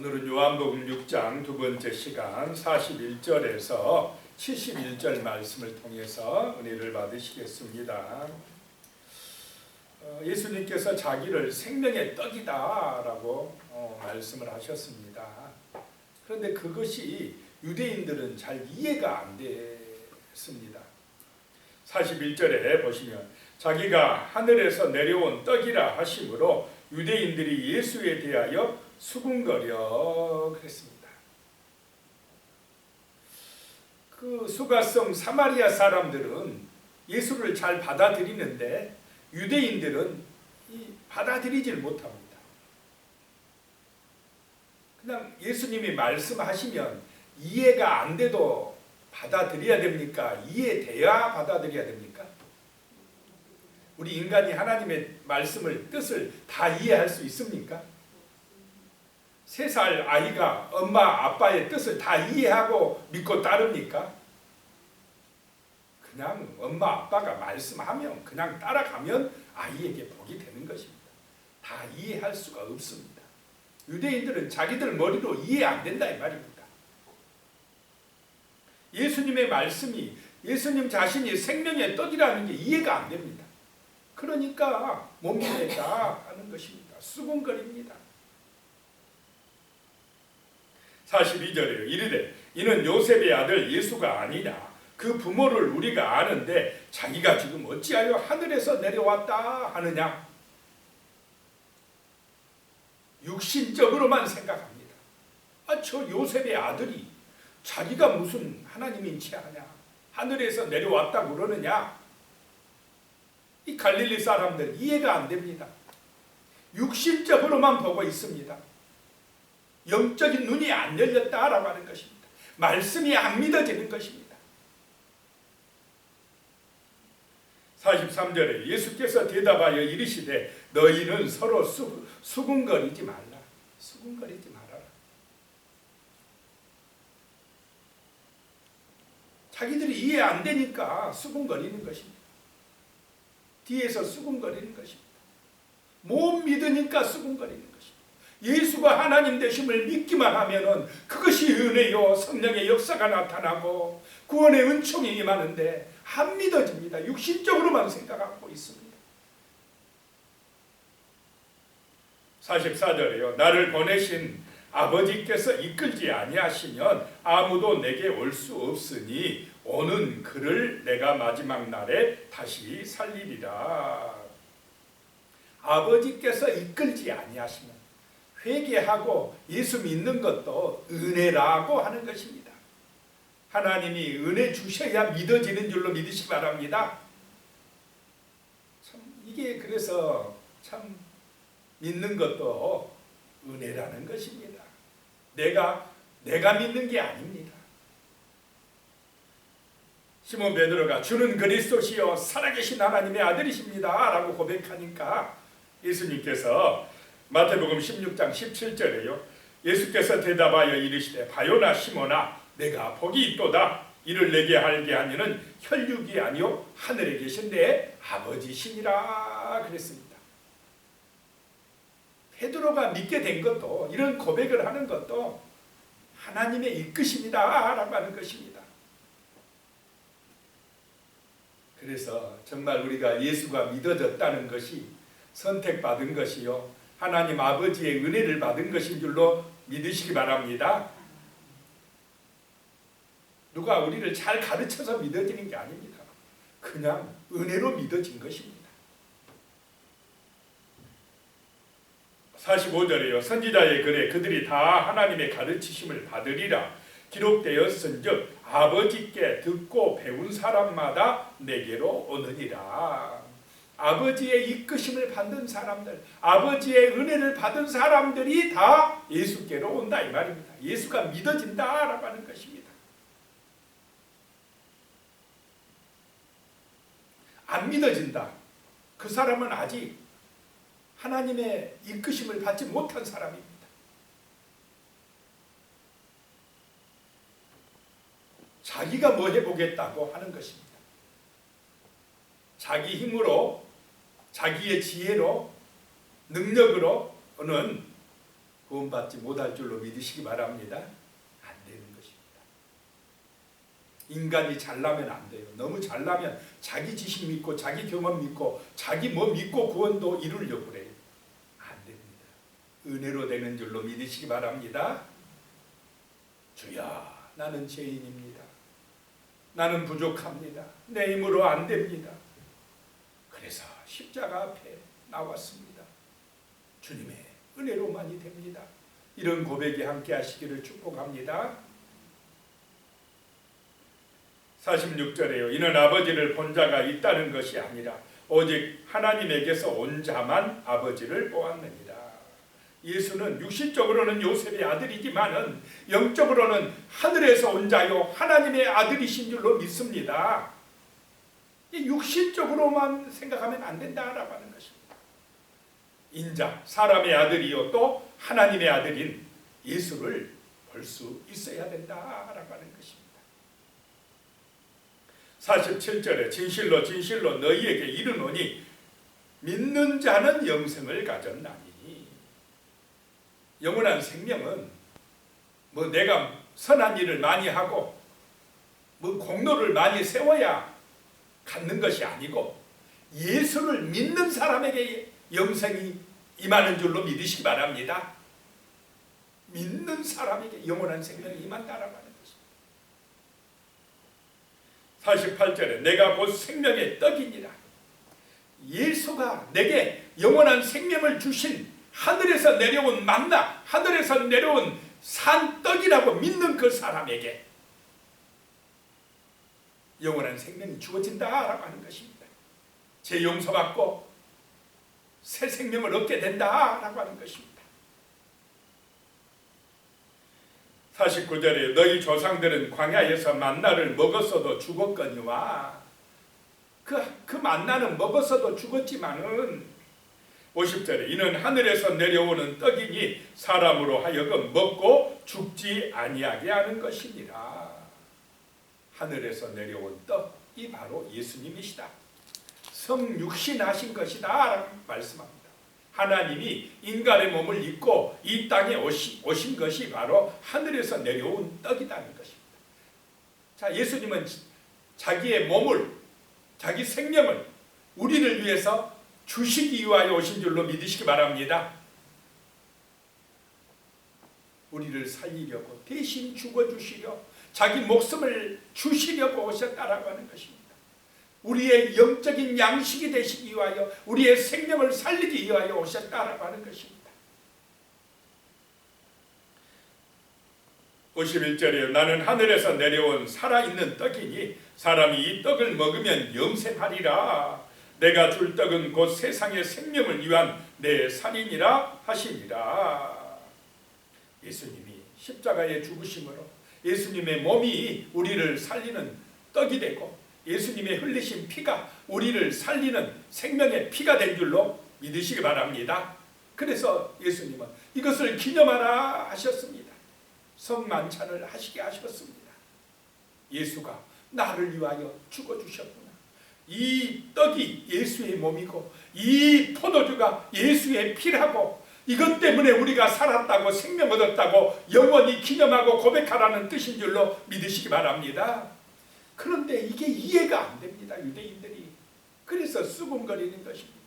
오늘은 요한복음 6장 두 번째 시간 41절에서 71절 말씀을 통해서 은혜를 받으시겠습니다. 예수님께서 자기를 생명의 떡이다 라고 말씀을 하셨습니다. 그런데 그것이 유대인들은 잘 이해가 안 됐습니다. 41절에 보시면 자기가 하늘에서 내려온 떡이라 하심으로 유대인들이 예수에 대하여 수군거려 그랬습니다. 그 수가성 사마리아 사람들은 예수를 잘 받아들이는데 유대인들은 받아들이질 못합니다. 그냥 예수님이 말씀하시면 이해가 안 돼도 받아들여야 됩니까? 이해돼야 받아들여야 됩니까? 우리 인간이 하나님의 말씀을 뜻을 다 이해할 수 있습니까? 3살 아이가 엄마 아빠의 뜻을 다 이해하고 믿고 따릅니까? 그냥 엄마 아빠가 말씀하면 그냥 따라가면 아이에게 복이 되는 것입니다. 다 이해할 수가 없습니다. 유대인들은 자기들 머리로 이해 안 된다 이 말입니다. 예수님의 말씀이 예수님 자신이 생명의 떡이라는 게 이해가 안 됩니다. 그러니까 못 믿겠다 하는 것입니다. 수군거립니다. 42절에요. 이르되 이는 요셉의 아들 예수가 아니냐. 그 부모를 우리가 아는데 자기가 지금 어찌하여 하늘에서 내려왔다 하느냐. 육신적으로만 생각합니다. 저 요셉의 아들이 자기가 무슨 하나님인 체 하냐. 하늘에서 내려왔다고 그러느냐. 이 갈릴리 사람들 이해가 안 됩니다. 육신적으로만 보고 있습니다. 영적인 눈이 안 열렸다라고 하는 것입니다. 말씀이 안 믿어지는 것입니다. 43절에 예수께서 대답하여 이르시되 너희는 서로 수군거리지 말라. 수군거리지 말아라. 자기들이 이해 안 되니까 수군거리는 것입니다. 뒤에서 수군거리는 것입니다. 못 믿으니까 수군거리는 것입니다. 예수가 하나님 되심을 믿기만 하면은 그것이 은혜요 성령의 역사가 나타나고 구원의 은총이 임하는데 안 믿어집니다. 육신적으로만 생각하고 있습니다. 44절에요. 나를 보내신 아버지께서 이끌지 아니하시면 아무도 내게 올 수 없으니 오는 그를 내가 마지막 날에 다시 살리리라. 아버지께서 이끌지 아니하시면 회개하고 예수 믿는 것도 은혜라고 하는 것입니다. 하나님이 은혜 주셔야 믿어지는 줄로 믿으시기 바랍니다. 참 이게 그래서 참 믿는 것도 은혜라는 것입니다. 내가 믿는 게 아닙니다. 시몬 베드로가 주는 그리스도시요 살아계신 하나님의 아들이십니다 라고 고백하니까 예수님께서 마태복음 16장 17절에요. 예수께서 대답하여 이르시되 바요나 시몬아 내가 복이 있도다. 이를 내게 알게 하니는 혈육이 아니요 하늘에 계신 내 아버지시니라 그랬습니다. 베드로가 믿게 된 것도 이런 고백을 하는 것도 하나님의 이끄심이다 라고 하는 것입니다. 그래서 정말 우리가 예수가 믿어졌다는 것이 선택받은 것이요 하나님 아버지의 은혜를 받은 것인 줄로 믿으시기 바랍니다. 누가 우리를 잘 가르쳐서 믿어지는 게 아닙니다. 그냥 은혜로 믿어진 것입니다. 45절에요. 선지자의 글에 그들이 다 하나님의 가르치심을 받으리라. 기록되었은즉 아버지께 듣고 배운 사람마다 내게로 오느니라. 아버지의 이끄심을 받는 사람들, 아버지의 은혜를 받은 사람들이 다 예수께로 온다 이 말입니다. 예수가 믿어진다라고 하는 것입니다. 안 믿어진다. 그 사람은 아직 하나님의 이끄심을 받지 못한 사람입니다. 자기가 뭐 해보겠다고 하는 것입니다. 자기 힘으로 자기의 지혜로 능력으로는 구원받지 못할 줄로 믿으시기 바랍니다. 안 되는 것입니다. 인간이 잘나면 안 돼요. 너무 잘나면 자기 지식 믿고 자기 경험 믿고 자기 뭐 믿고 구원도 이루려고 그래요. 안 됩니다. 은혜로 되는 줄로 믿으시기 바랍니다. 주야, 나는 죄인입니다. 나는 부족합니다. 내 힘으로 안 됩니다. 그래서 십자가 앞에 나왔습니다. 주님의 은혜로만이 됩니다. 이런 고백이 함께 하시기를 축복합니다. 46절에요. 이는 아버지를 본 자가 있다는 것이 아니라 오직 하나님에게서 온 자만 아버지를 보았느니라. 예수는 육신적으로는 요셉의 아들이지만은 영적으로는 하늘에서 온 자요 하나님의 아들이신 줄로 믿습니다. 육신적으로만 생각하면 안 된다라고 하는 것입니다. 인자, 사람의 아들이요 또 하나님의 아들인 예수를 볼 수 있어야 된다라고 하는 것입니다. 47절에 진실로 진실로 너희에게 이르노니 믿는 자는 영생을 가졌나니. 영원한 생명은 뭐 내가 선한 일을 많이 하고 뭐 공로를 많이 세워야 갖는 것이 아니고 예수를 믿는 사람에게 영생이 임하는 줄로 믿으시기 바랍니다. 믿는 사람에게 영원한 생명이 임한다라고 하는 것입니다. 48절에 내가 곧 생명의 떡이니라. 예수가 내게 영원한 생명을 주신 하늘에서 내려온 만나, 하늘에서 내려온 산떡이라고 믿는 그 사람에게 영원한 생명이 주어진다라고 하는 것입니다. 죄 용서받고 새 생명을 얻게 된다라고 하는 것입니다. 49절에 너희 조상들은 광야에서 만나를 먹었어도 죽었거니와. 그 만나는 먹었어도 죽었지만은 50절에 이는 하늘에서 내려오는 떡이니 사람으로 하여금 먹고 죽지 아니하게 하는 것이니라. 하늘에서 내려온 떡이 바로 예수님이시다. 성육신하신 것이다 라고 말씀합니다. 하나님이 인간의 몸을 입고 이 땅에 오신 것이 바로 하늘에서 내려온 떡이라는 것입니다. 자, 예수님은 자기의 몸을, 자기 생명을 우리를 위해서 주시기 위하여 오신 줄로 믿으시기 바랍니다. 우리를 살리려고 대신 죽어주시려 자기 목숨을 주시려고 오셨다라고 하는 것입니다. 우리의 영적인 양식이 되시기 위하여 우리의 생명을 살리기 위하여 오셨다라고 하는 것입니다. 51절에 나는 하늘에서 내려온 살아있는 떡이니 사람이 이 떡을 먹으면 영생하리라. 내가 줄 떡은 곧 세상의 생명을 위한 내 살이니라 하시니라. 예수님이 십자가의 죽으심으로 예수님의 몸이 우리를 살리는 떡이 되고 예수님의 흘리신 피가 우리를 살리는 생명의 피가 된 줄로 믿으시기 바랍니다. 그래서 예수님은 이것을 기념하라 하셨습니다. 성만찬을 하시게 하셨습니다. 예수가 나를 위하여 죽어주셨구나. 이 떡이 예수의 몸이고 이 포도주가 예수의 피라고 이것 때문에 우리가 살았다고 생명 얻었다고 영원히 기념하고 고백하라는 뜻인 줄로 믿으시기 바랍니다. 그런데 이게 이해가 안 됩니다. 유대인들이. 그래서 수군거리는 것입니다.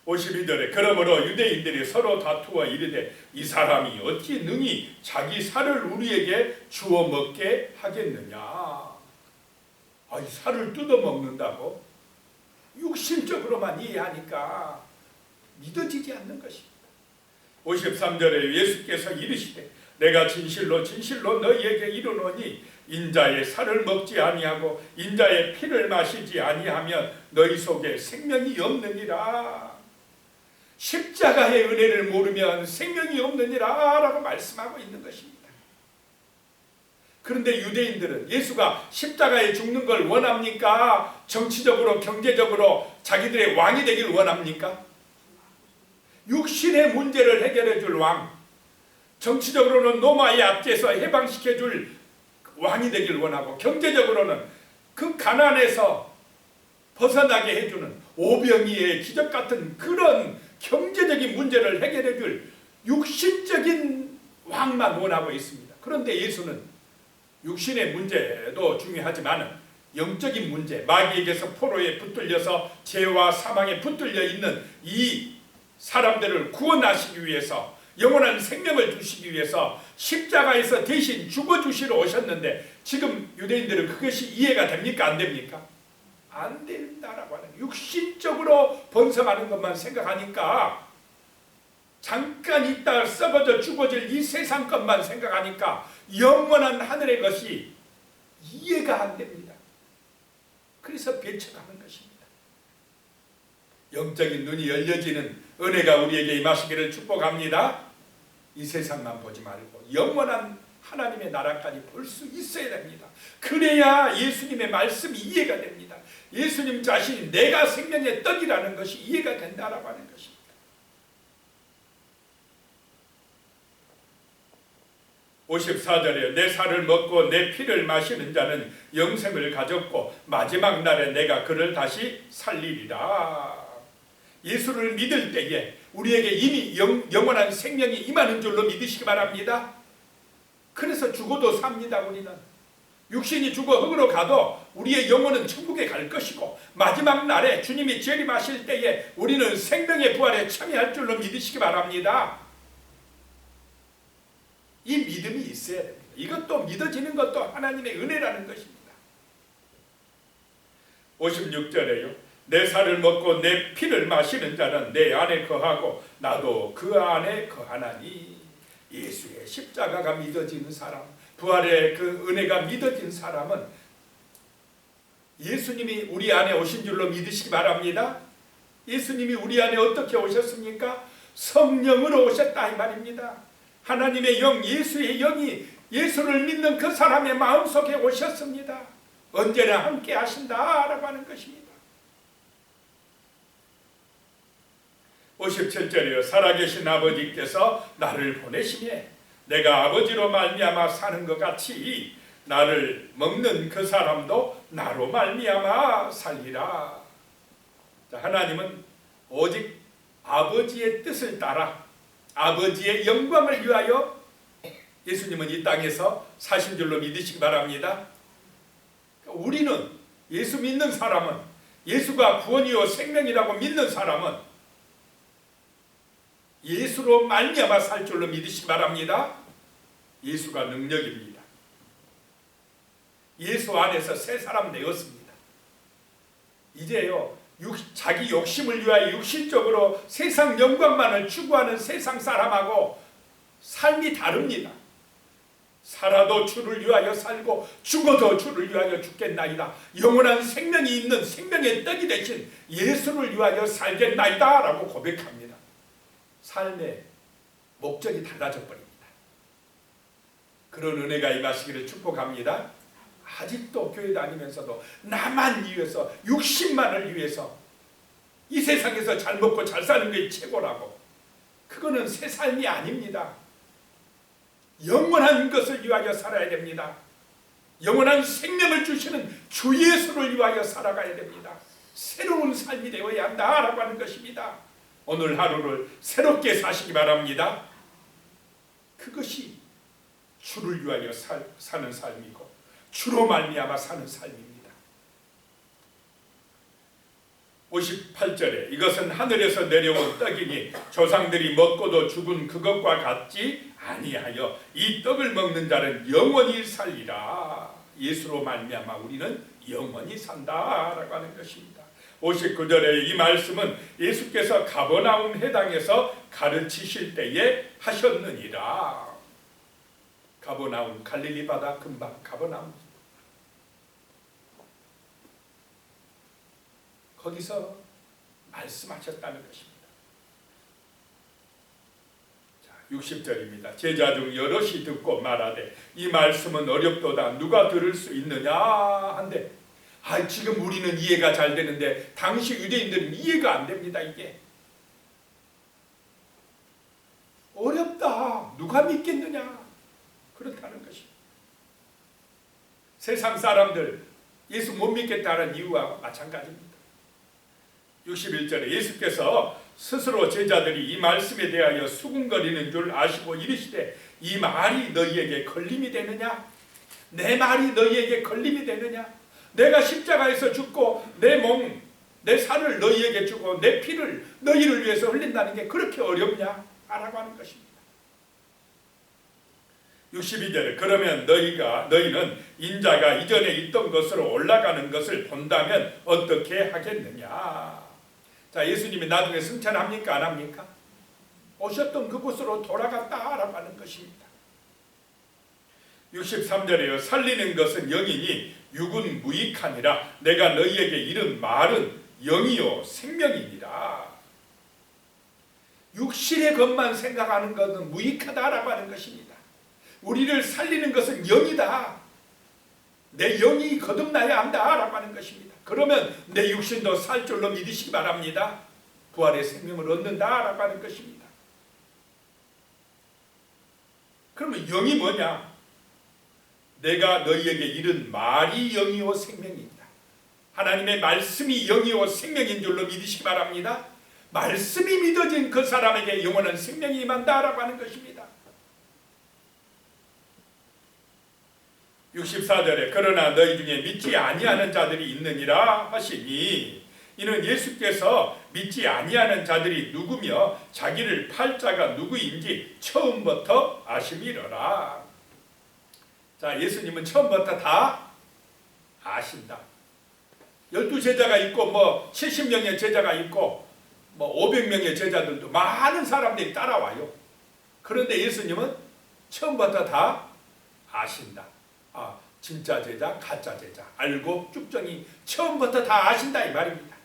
52절에 그러므로 유대인들이 서로 다투어 이르되 이 사람이 어찌 능히 자기 살을 우리에게 주어 먹게 하겠느냐. 이 살을 뜯어 먹는다고? 육신적으로만 이해하니까 믿어지지 않는 것입니다. 53절에 예수께서 이르시되 내가 진실로 진실로 너희에게 이르노니 인자의 살을 먹지 아니하고 인자의 피를 마시지 아니하면 너희 속에 생명이 없느니라. 십자가의 은혜를 모르면 생명이 없느니라 라고 말씀하고 있는 것입니다. 그런데 유대인들은 예수가 십자가에 죽는 걸 원합니까? 정치적으로 경제적으로 자기들의 왕이 되길 원합니까? 육신의 문제를 해결해 줄 왕, 정치적으로는 로마의 압제에서 해방시켜 줄 왕이 되길 원하고 경제적으로는 그 가난에서 벗어나게 해주는 오병이의 기적 같은 그런 경제적인 문제를 해결해 줄 육신적인 왕만 원하고 있습니다. 그런데 예수는 육신의 문제도 중요하지만 영적인 문제, 마귀에게서 포로에 붙들려서 죄와 사망에 붙들려 있는 이 사람들을 구원하시기 위해서, 영원한 생명을 주시기 위해서 십자가에서 대신 죽어주시러 오셨는데, 지금 유대인들은 그것이 이해가 됩니까? 안 됩니까? 안 된다라고 하는, 육신적으로 번성하는 것만 생각하니까, 잠깐 있다 썩어져 죽어질 이 세상 것만 생각하니까 영원한 하늘의 것이 이해가 안 됩니다. 그래서 배척하는 것입니다. 영적인 눈이 열려지는 은혜가 우리에게 임하시기를 축복합니다. 이 세상만 보지 말고 영원한 하나님의 나라까지 볼 수 있어야 됩니다. 그래야 예수님의 말씀이 이해가 됩니다. 예수님 자신이 내가 생명의 떡이라는 것이 이해가 된다라고 하는 것입니다. 54절에 내 살을 먹고 내 피를 마시는 자는 영생을 가졌고 마지막 날에 내가 그를 다시 살리리라. 예수를 믿을 때에 우리에게 이미 영원한 생명이 임하는 줄로 믿으시기 바랍니다. 그래서 죽어도 삽니다. 우리는 육신이 죽어 흙으로 가도 우리의 영혼은 천국에 갈 것이고, 마지막 날에 주님이 재림하실 때에 우리는 생명의 부활에 참여할 줄로 믿으시기 바랍니다. 이 믿음이 있어야 됩니다. 이것도 믿어지는 것도 하나님의 은혜라는 것입니다. 56절에요. 내 살을 먹고 내 피를 마시는 자는 내 안에 거하고 나도 그 안에 거하나니. 예수의 십자가가 믿어지는 사람, 부활의 그 은혜가 믿어진 사람은 예수님이 우리 안에 오신 줄로 믿으시기 바랍니다. 예수님이 우리 안에 어떻게 오셨습니까? 성령으로 오셨다 이 말입니다. 하나님의 영, 예수의 영이 예수를 믿는 그 사람의 마음속에 오셨습니다. 언제나 함께 하신다라고 하는 것입니다. 57절이요. 살아계신 아버지께서 나를 보내시매 내가 아버지로 말미암아 사는 것 같이 나를 먹는 그 사람도 나로 말미암아 살리라. 자, 하나님은 오직 아버지의 뜻을 따라 아버지의 영광을 위하여 예수님은 이 땅에서 사신 줄로 믿으시기 바랍니다. 우리는 예수 믿는 사람은, 예수가 구원이요 생명이라고 믿는 사람은 예수로 말미암아 살 줄로 믿으시기 바랍니다. 예수가 능력입니다. 예수 안에서 새 사람 되었습니다. 이제요, 자기 욕심을 위하여 육신적으로 세상 영광만을 추구하는 세상 사람하고 삶이 다릅니다. 살아도 주를 위하여 살고 죽어도 주를 위하여 죽겠나이다. 영원한 생명이 있는 생명의 떡이 되신 예수를 위하여 살겠나이다 라고 고백합니다. 삶의 목적이 달라져 버립니다. 그런 은혜가 임하시기를 축복합니다. 아직도 교회 다니면서도 나만 위해서, 육신만을 위해서 이 세상에서 잘 먹고 잘 사는 게 최고라고, 그거는 새 삶이 아닙니다. 영원한 것을 위하여 살아야 됩니다. 영원한 생명을 주시는 주 예수를 위하여 살아가야 됩니다. 새로운 삶이 되어야 한다라고 하는 것입니다. 오늘 하루를 새롭게 사시기 바랍니다. 그것이 주를 위하여 사는 삶이고 주로 말미암아 사는 삶입니다. 58절에 이것은 하늘에서 내려온 떡이니 조상들이 먹고도 죽은 그것과 같지 아니하여 이 떡을 먹는 자는 영원히 살리라. 예수로 말미암아 우리는 영원히 산다라고 하는 것입니다. 59절에 이 말씀은 예수께서 가버나움 해당에서 가르치실 때에 하셨느니라. 가버나움, 갈릴리 바다 근방 가버나움, 거기서 말씀하셨다는 것입니다. 자, 60절입니다. 제자 중 여럿이 듣고 말하되 이 말씀은 어렵도다 누가 들을 수 있느냐 한데, 지금 우리는 이해가 잘 되는데 당시 유대인들은 이해가 안 됩니다. 이게 어렵다, 누가 믿겠느냐, 그렇다는 것이. 세상 사람들 예수 못 믿겠다는 이유와 마찬가지입니다. 61절에 예수께서 스스로 제자들이 이 말씀에 대하여 수군거리는 줄 아시고 이르시되 이 말이 너희에게 걸림이 되느냐? 내 말이 너희에게 걸림이 되느냐? 내가 십자가에서 죽고 내 몸, 내 살을 너희에게 주고 내 피를 너희를 위해서 흘린다는 게 그렇게 어렵냐? 라고 하는 것입니다. 62절에 그러면 너희는 인자가 이전에 있던 것으로 올라가는 것을 본다면 어떻게 하겠느냐? 자, 예수님이 나중에 승천합니까? 안 합니까? 오셨던 그곳으로 돌아갔다라고 하는 것입니다. 63절에요. 살리는 것은 영이니 육은 무익하니라. 내가 너희에게 이른 말은 영이요 생명이니라. 육신의 것만 생각하는 것은 무익하다라고 하는 것입니다. 우리를 살리는 것은 영이다. 내 영이 거듭나야 한다라고 하는 것입니다. 그러면 내 육신도 살 줄로 믿으시기 바랍니다. 부활의 생명을 얻는다라고 하는 것입니다. 그러면 영이 뭐냐? 내가 너희에게 이른 말이 영이요 생명이다. 하나님의 말씀이 영이요 생명인 줄로 믿으시기 바랍니다. 말씀이 믿어진 그 사람에게 영원한 생명이 임한다라고 하는 것입니다. 64절에 그러나 너희 중에 믿지 아니하는 자들이 있느니라 하시니 이는 예수께서 믿지 아니하는 자들이 누구며 자기를 팔 자가 누구인지 처음부터 아심이러라. 자, 예수님은 처음부터 다 아신다. 12제자가 있고 70명의 제자가 있고 500명의 제자들도 많은 사람들이 따라와요. 그런데 예수님은 처음부터 다 아신다. 진짜 제자, 가짜 제자 알고 쭉정이 처음부터 다 아신다 이 말입니다.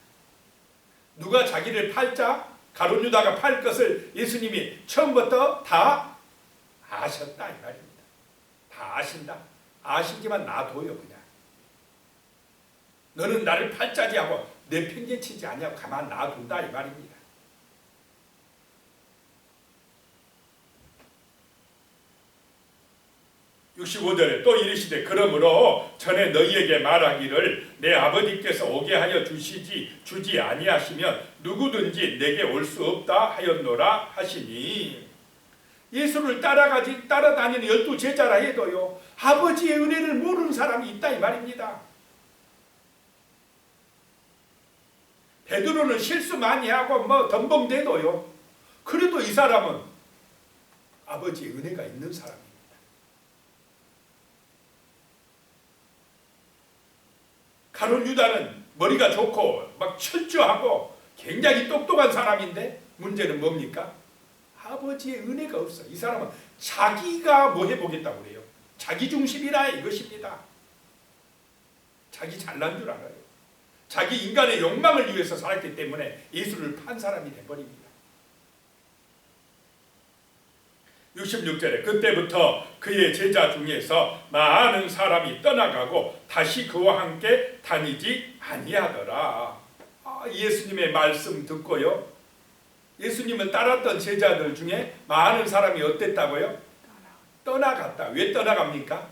누가 자기를 팔자, 가룟 유다가 팔 것을 예수님이 처음부터 다 아셨다 이 말입니다. 다 아신다. 아시기만 놔둬요 그냥. 너는 나를 팔자지 하고 내 편견치지 아니하고 가만 놔둔다 이 말입니다. (65절에) 또 이르시되 그러므로 전에 너희에게 말하기를 내 아버지께서 오게 하여 주지 아니하시면 누구든지 내게 올 수 없다 하였노라 하시니 예수를 따라다니는 12제자라 해도요 아버지의 은혜를 모르는 사람이 있다 이 말입니다. 베드로는 실수 많이 하고 덤벙대도요 그래도 이 사람은 아버지의 은혜가 있는 사람입니다. 가룟 유다는 머리가 좋고 막 철저하고 굉장히 똑똑한 사람인데 문제는 뭡니까? 아버지의 은혜가 없어. 이 사람은 자기가 뭐 해보겠다고 그래요. 자기 중심이라 이것입니다. 자기 잘난 줄 알아요. 자기 인간의 욕망을 위해서 살았기 때문에 예수를 판 사람이 돼버립니다. 66절에 그때부터 그의 제자 중에서 많은 사람이 떠나가고 다시 그와 함께 다니지 아니하더라. 예수님의 말씀 듣고요. 예수님을 따랐던 제자들 중에 많은 사람이 어땠다고요? 떠나갔다. 왜 떠나갑니까?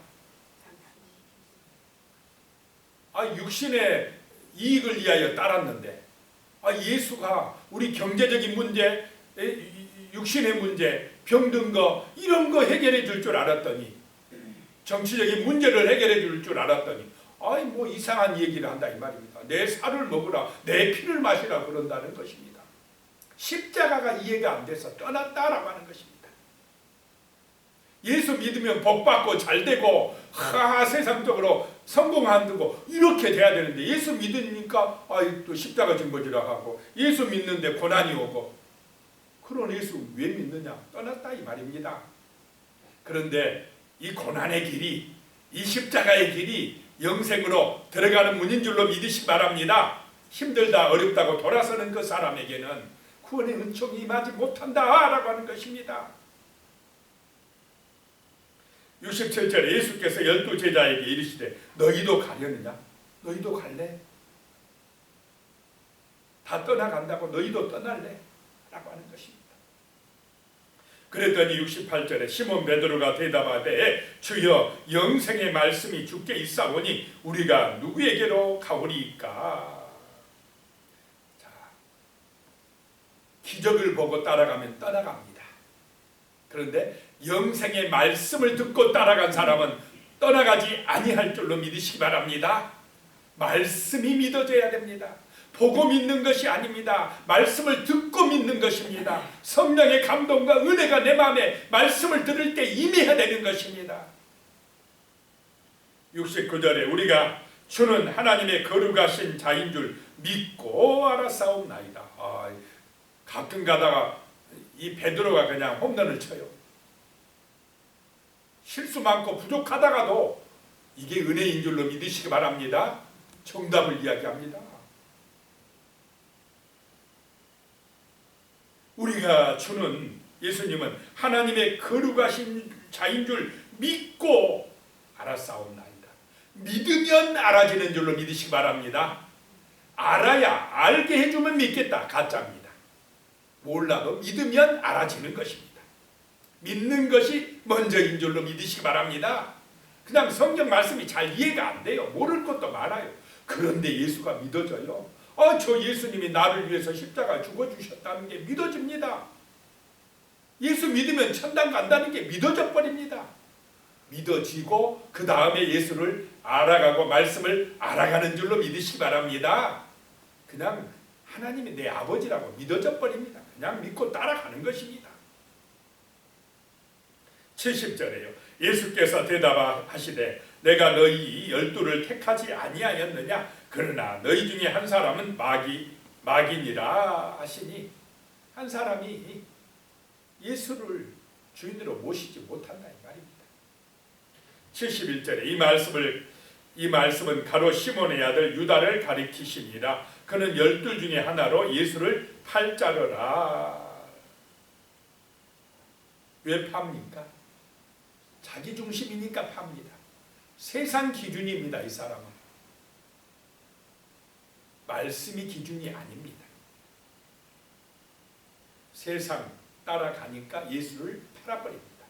육신의 이익을 위하여 따랐는데 예수가 우리 경제적인 문제, 육신의 문제, 병든 거 이런 거 해결해 줄 줄 알았더니 정치적인 문제를 해결해 줄 줄 알았더니 이상한 얘기를 한다 이 말입니다. 내 살을 먹으라 내 피를 마시라 그런다는 것입니다. 십자가가 이해가 안 돼서 떠났다라고 하는 것입니다. 예수 믿으면 복받고 잘되고 세상적으로 성공한다고 이렇게 돼야 되는데 예수 믿으니까 또 십자가 짊어지라 하고 예수 믿는데 고난이 오고 그런 예수 왜 믿느냐? 떠났다 이 말입니다. 그런데 이 고난의 길이 이 십자가의 길이 영생으로 들어가는 문인 줄로 믿으시기 바랍니다. 힘들다 어렵다고 돌아서는 그 사람에게는 구원의 은총이 임하지 못한다라고 하는 것입니다. 67절에 예수께서 12제자에게 이르시되 너희도 가려느냐? 너희도 갈래? 다 떠나간다고 너희도 떠날래? 라고 하는 것입니다. 그랬더니 68절에 시몬 베드로가 대답하되 주여 영생의 말씀이 주께 있사오니 우리가 누구에게로 가오리이까? 자, 기적을 보고 따라가면 떠나갑니다. 그런데 영생의 말씀을 듣고 따라간 사람은 떠나가지 아니할 줄로 믿으시기 바랍니다. 말씀이 믿어져야 됩니다. 보고 믿는 것이 아닙니다. 말씀을 듣고 믿는 것입니다. 성령의 감동과 은혜가 내 마음에 말씀을 들을 때 임해야 되는 것입니다. 69절에 우리가 주는 하나님의 거룩하신 자인 줄 믿고 알았사옵나이다. 가끔 가다가 이 베드로가 그냥 홈런을 쳐요. 실수 많고 부족하다가도 이게 은혜인 줄로 믿으시기 바랍니다. 정답을 이야기합니다. 우리가 주는 예수님은 하나님의 거룩하신 자인 줄 믿고 알았사옵나이다. 믿으면 알아지는 줄로 믿으시기 바랍니다. 알아야 알게 해주면 믿겠다. 가짜입니다. 몰라도 믿으면 알아지는 것입니다. 믿는 것이 먼저인 줄로 믿으시기 바랍니다. 그냥 성경 말씀이 잘 이해가 안 돼요. 모를 것도 많아요. 그런데 예수가 믿어져요. 저 예수님이 나를 위해서 십자가 죽어주셨다는 게 믿어집니다. 예수 믿으면 천당 간다는 게 믿어져 버립니다. 믿어지고 그 다음에 예수를 알아가고 말씀을 알아가는 줄로 믿으시기 바랍니다. 그냥 하나님이 내 아버지라고 믿어져 버립니다. 그냥 믿고 따라가는 것입니다. 70절에요. 예수께서 대답하시되 내가 너희 12를 택하지 아니하였느냐? 그러나 너희 중에 한 사람은 마귀니라 하시니, 한 사람이 예수를 주인으로 모시지 못한다 이 말입니다. 71절에 이 말씀은 가로 시몬의 아들 유다를 가리키시니라. 그는 12 중에 하나로 예수를 팔자르라. 왜 팝니까? 자기 중심이니까 팝니다. 세상 기준입니다. 이 사람은 말씀이 기준이 아닙니다. 세상 따라가니까 예수를 팔아버립니다.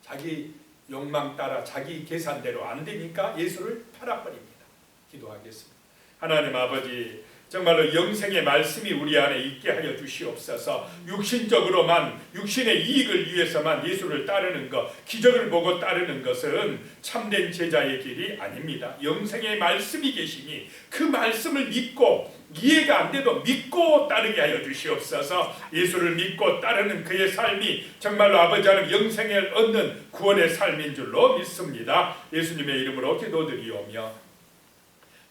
자기 욕망 따라 자기 계산대로 안 되니까 예수를 팔아버립니다. 기도하겠습니다. 하나님 아버지, 정말로 영생의 말씀이 우리 안에 있게 하여 주시옵소서. 육신적으로만, 육신의 이익을 위해서만 예수를 따르는 것, 기적을 보고 따르는 것은 참된 제자의 길이 아닙니다. 영생의 말씀이 계시니 그 말씀을 믿고, 이해가 안 돼도 믿고 따르게 하여 주시옵소서. 예수를 믿고 따르는 그의 삶이 정말로 아버지 하나님 영생을 얻는 구원의 삶인 줄로 믿습니다. 예수님의 이름으로 기도드리오며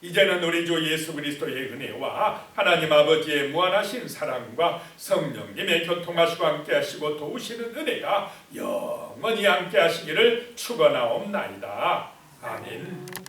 이제는 우리 주 예수 그리스도의 은혜와 하나님 아버지의 무한하신 사랑과 성령님의 교통하시고 함께하시고 도우시는 은혜가 영원히 함께하시기를 축원하옵나이다. 아멘.